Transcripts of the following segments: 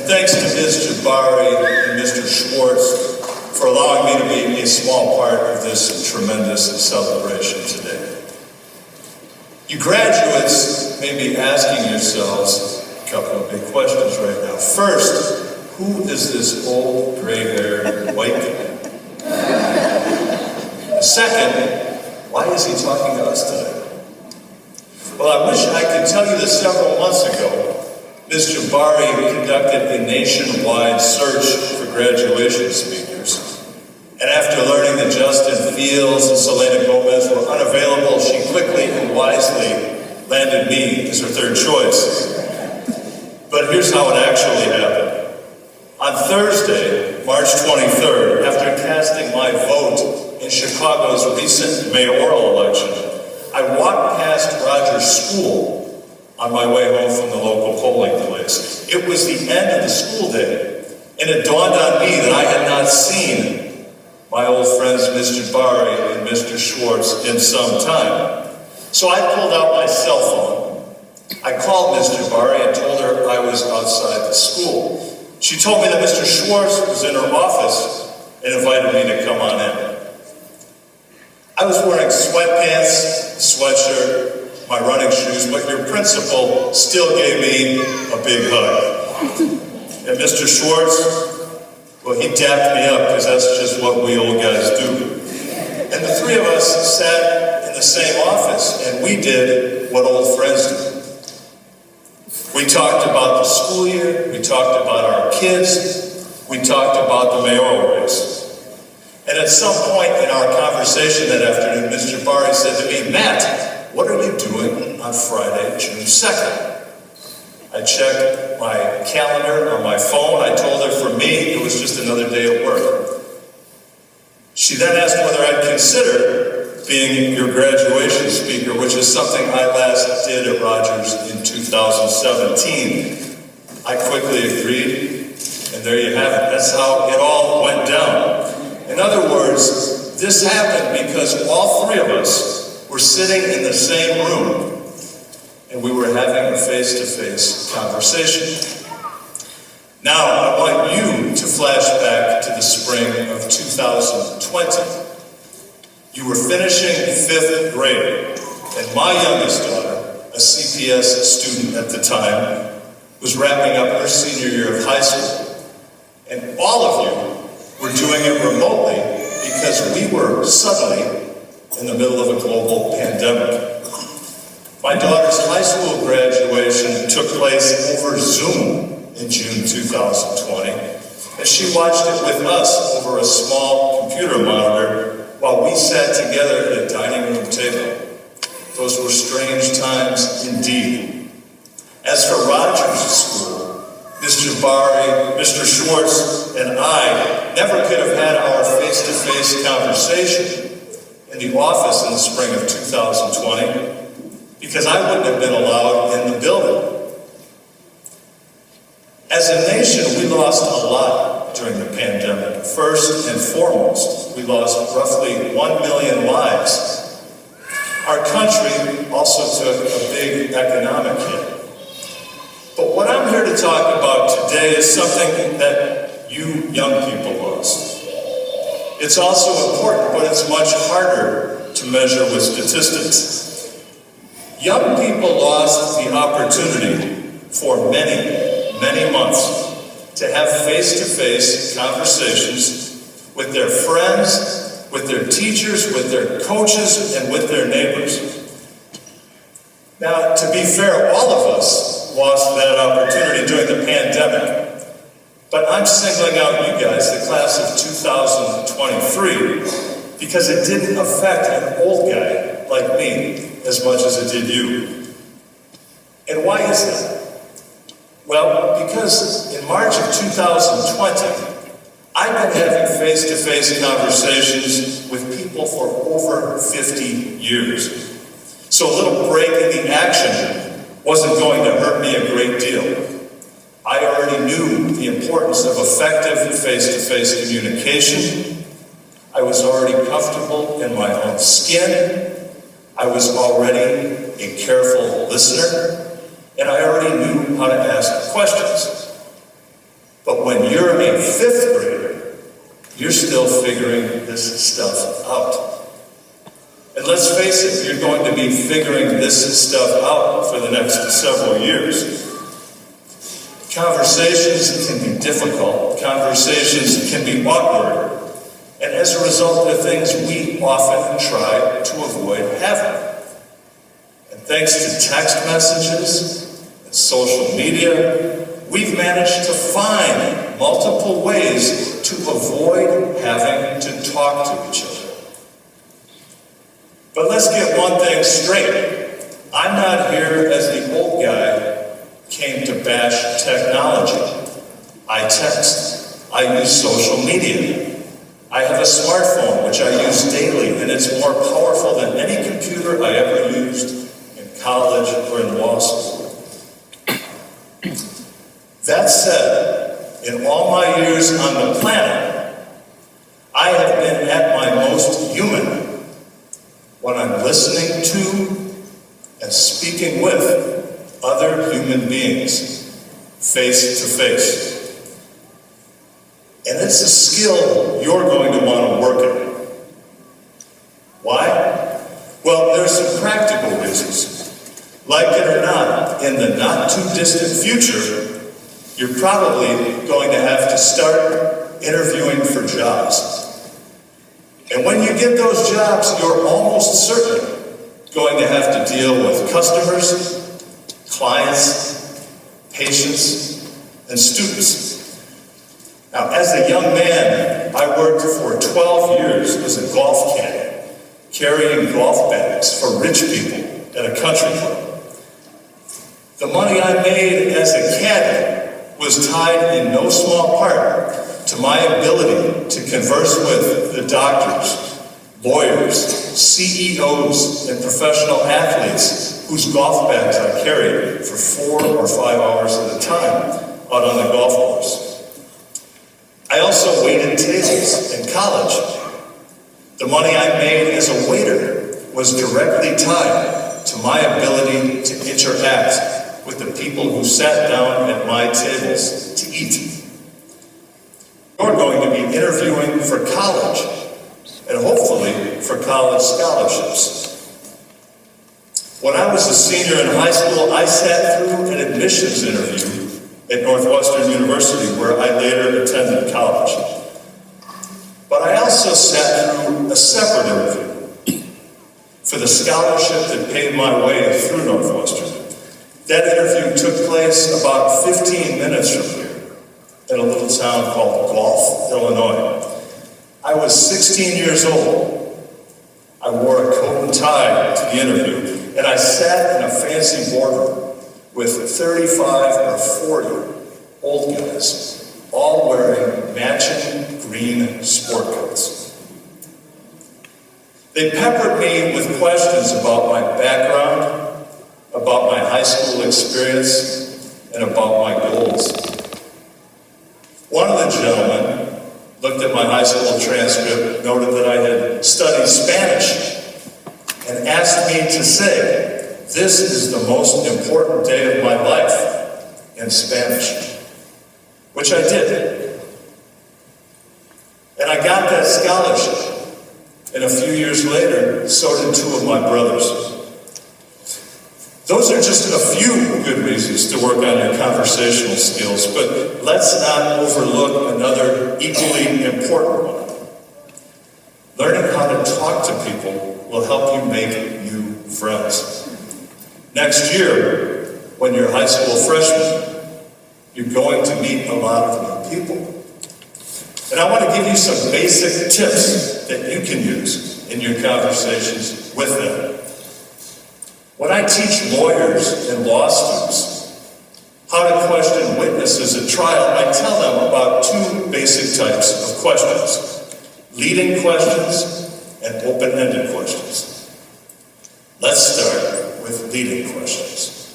thanks to Ms. Jabari and Mr. Schwartz for allowing me to be a small part of this tremendous celebration today. You graduates may be asking yourselves a couple of big questions right now. First, who is this old, gray-haired white guy? Second, why is he talking to us today? Well, I wish I could tell you that several months ago, Ms. Jabari conducted a nationwide search for graduation speakers. And after learning that Justin Fields and Selena Gomez were unavailable, she quickly and wisely landed me as her third choice. But here's how it actually happened. On Thursday, March 23rd, after casting my vote in Chicago's recent mayoral election, I walked past Rogers School on my way home from the local polling place. It was the end of the school day, and it dawned on me that I had not seen my old friends Ms. Jabari and Mr. Schwartz in some time. So I pulled out my cell phone. I called Ms. Jabari and told her I was outside the school. She told me that Mr. Schwartz was in her office and invited me to come on in. I was wearing sweatpants, sweatshirt, my running shoes, but your principal still gave me a big hug. And Mr. Schwartz, well, he dapped me up because that's just what we old guys do. And the three of us sat in the same office and we did what old friends do. We talked about the school year, we talked about our kids, we talked about the mayoral race. And at some point in our conversation that afternoon, Ms. Jabari said to me, "Matt, what are you doing on Friday, June 2nd? I checked my calendar on my phone. I told her for me, it was just another day at work. She then asked whether I'd consider being your graduation speaker, which is something I last did at Rogers in 2017. I quickly agreed, and there you have it. That's how it all went down. In other words, this happened because all three of us were sitting in the same room and we were having a face-to-face conversation. Now, I want you to flash back to the spring of 2020. You were finishing 5th grade, and my youngest daughter, a CPS student at the time, was wrapping up her senior year of high school. And all of you were doing it remotely because we were suddenly in the middle of a global pandemic. My daughter's high school graduation took place over Zoom in June 2020, and she watched it with us over a small computer monitor while we sat together at a dining room table. Those were strange times indeed. As for Rogers School, Ms. Jabari, Mr. Schwartz, and I never could have had our face-to-face conversation in the office in the spring of 2020 because I wouldn't have been allowed in the building. As a nation, we lost a lot during the pandemic. First and foremost, we lost roughly 1 million lives. Our country also took a big economic hit. But what I'm here to talk about today is something that you young people lost. It's also important, but it's much harder to measure with statistics. Young people lost the opportunity for many months to have face-to-face conversations with their friends, with their teachers, with their coaches, and with their neighbors. Now, to be fair, all of us lost that opportunity during the pandemic, but I'm singling out you guys, the class of 2023, because it didn't affect an old guy like me as much as it did you. And why is that? Well, because in March of 2020, I've been having face-to-face conversations with people for over 50 years. So a little break in the action wasn't going to hurt me a great deal. I already knew the importance of effective face-to-face communication. I was already comfortable in my own skin. I was already a careful listener. And I already knew how to ask questions. But when you're a fifth grader, you're still figuring this stuff out. And let's face it, you're going to be figuring this stuff out for the next several years. Conversations can be difficult. Conversations can be awkward. And as a result, they're things we often try to avoid having. And thanks to text messages and social media, we've managed to find multiple ways to avoid having to talk to each other. But let's get one thing straight. I'm not here as the old guy came to bash technology. I text. I use social media. I have a smartphone, which I use daily, and it's more powerful than any computer I ever used in college or in law school. That said, in all my years on the planet, I have been at my most human when I'm listening to and speaking with other human beings, face to face. And it's a skill you're going to want to work at. Why? Well, there's some practical reasons. Like it or not, in the not too distant future, you're probably going to have to start interviewing for jobs. And when you get those jobs, you're almost certainly going to have to deal with customers, clients, patients, and students. Now, as a young man, I worked for 12 years as a golf caddy, carrying golf bags for rich people at a country club. The money I made as a caddy was tied in no small part to my ability to converse with the doctors, lawyers, CEOs, and professional athletes whose golf bags I carried for 4 or 5 hours at a time out on the golf course. I also waited tables in college. The money I made as a waiter was directly tied to my ability to interact with the people who sat down at my tables to eat. You're going to be interviewing for college, and hopefully for college scholarships. When I was a senior in high school, I sat through an admissions interview at Northwestern University, where I later attended college. But I also sat through a separate interview for the scholarship that paid my way through Northwestern. That interview took place about 15 minutes from here, in a little town called Gulf, Illinois. I was 16 years old. I wore a coat and tie to the interview, and I sat in a fancy boardroom with 35 or 40 old guys, all wearing matching green sport coats. They peppered me with questions about my background, about my high school experience, and about my goals. One of the gentlemen looked at my high school transcript, noted that I had studied Spanish, and asked me to say, "This is the most important day of my life," in Spanish, which I did. And I got that scholarship. And a few years later, so did 2 of my brothers. Those are just a few good reasons to work on your conversational skills, but let's not overlook another equally important one. Learning how to talk to people will help you make new friends. Next year, when you're a high school freshman, you're going to meet a lot of new people. And I want to give you some basic tips that you can use in your conversations with them. When I teach lawyers and law students how to question witnesses at trial, I tell them about 2 basic types of questions: leading questions and open-ended questions. Let's start with leading questions.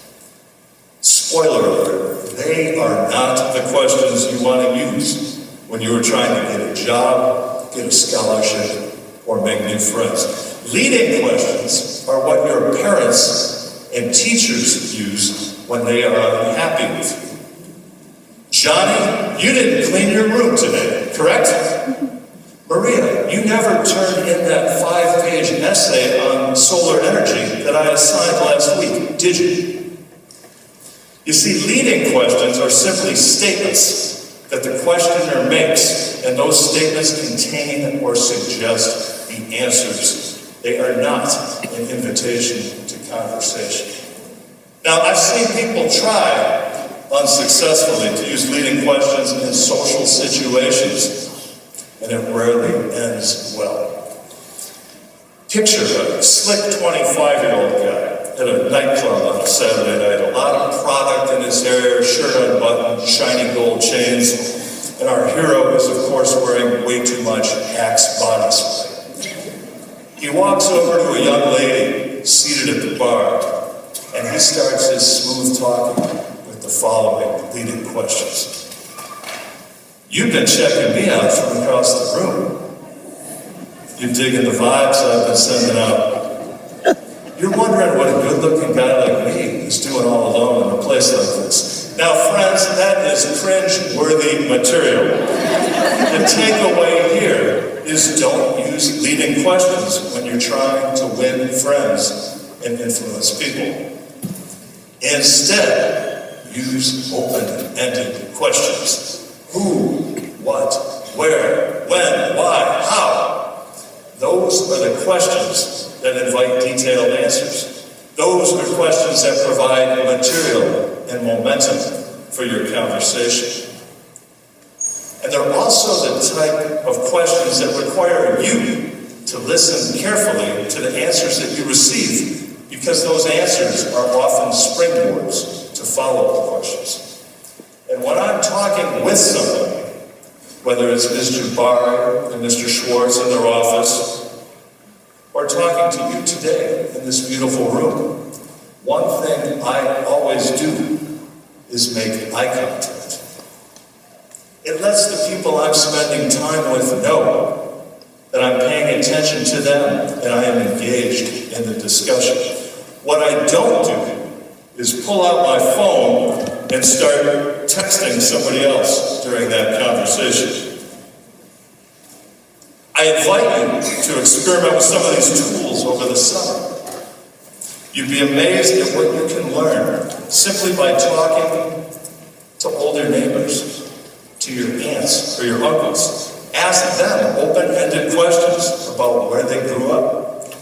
Spoiler alert, they are not the questions you want to use when you are trying to get a job, get a scholarship, or make new friends. Leading questions are what your parents and teachers use when they are unhappy with you. "Johnny, you didn't clean your room today, correct? Maria, you never turned in that 5-page essay on solar energy that I assigned last week, did you? You see, leading questions are simply statements that the questioner makes, and those statements contain or suggest the answers. They are not an invitation to conversation. Now, I've seen people try unsuccessfully to use leading questions in social situations, and it rarely ends well. Picture a slick 25-year-old guy at a nightclub on a Saturday night, a lot of product in his hair, shirt unbuttoned, shiny gold chains, and our hero is, of course, wearing way too much Axe body spray. He walks over to a young lady seated at the bar, and he starts his smooth talking with the following leading questions. You've been checking me out from across the room. You're digging the vibes I've been sending out. You're wondering what a good-looking guy like me is doing all alone in a place like this. Now, friends, that is cringe-worthy material. The takeaway here is don't use leading questions when you're trying to win friends and influence people. Instead, use open-ended questions. Who, what, where, when, why, how? Those are the questions that invite detailed answers. Those are questions that provide material and momentum for your conversation. And they're also the type of questions that require you to listen carefully to the answers that you receive, because those answers are often springboards to follow-up questions. And when I'm talking with somebody, whether it's Mr. Barr and Mr. Schwartz in their office, or talking to you today in this beautiful room, one thing I always do is make eye contact. It lets the people I'm spending time with know that I'm paying attention to them and I am engaged in the discussion. What I don't do is pull out my phone and start texting somebody else during that conversation. I invite you to experiment with some of these tools over the summer. You'd be amazed at what you can learn simply by talking to older neighbors, to your aunts or your uncles. Ask them open-ended questions about where they grew up,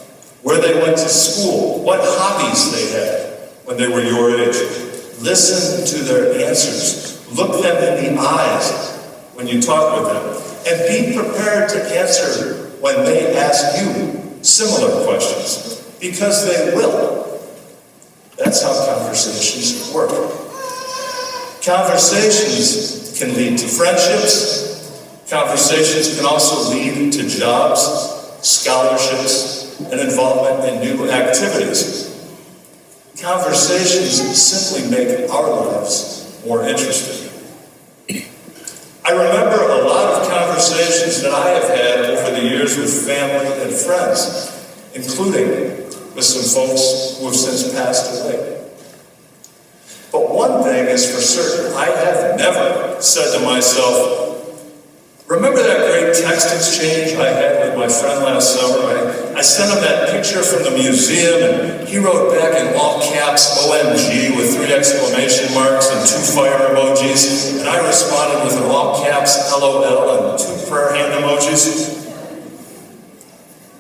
where they went to school, what hobbies they had when they were your age. Listen to their answers. Look them in the eyes when you talk with them. And be prepared to answer when they ask you similar questions, because they will. That's how conversations work. Conversations can lead to friendships. Conversations can also lead to jobs, scholarships, and involvement in new activities. Conversations simply make our lives more interesting. I remember a lot of conversations that I have had over the years with family and friends, including with some folks who have since passed away. But one thing is for certain, I have never said to myself, remember that great text exchange I had with my friend last summer? I sent him that picture from the museum, and he wrote back in all caps, OMG, with 3 exclamation marks and 2 fire emojis, and I responded with an all caps LOL and 2 prayer hand emojis.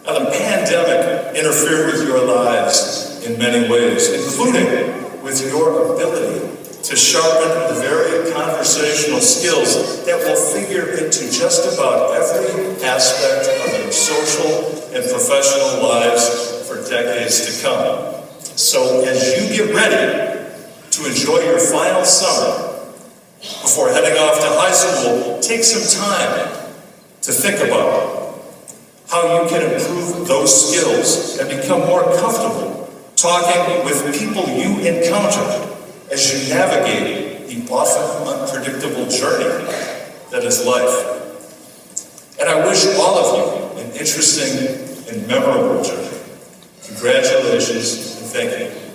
Now, the pandemic interfered with your lives in many ways, including with your ability to sharpen the very conversational skills that will figure into just about every aspect of your social and professional lives for decades to come. So as you get ready to enjoy your final summer before heading off to high school, take some time to think about how you can improve those skills and become more comfortable talking with people you encounter as you navigate the often unpredictable journey that is life. And I wish all of you an interesting and memorable journey. Congratulations and thank you.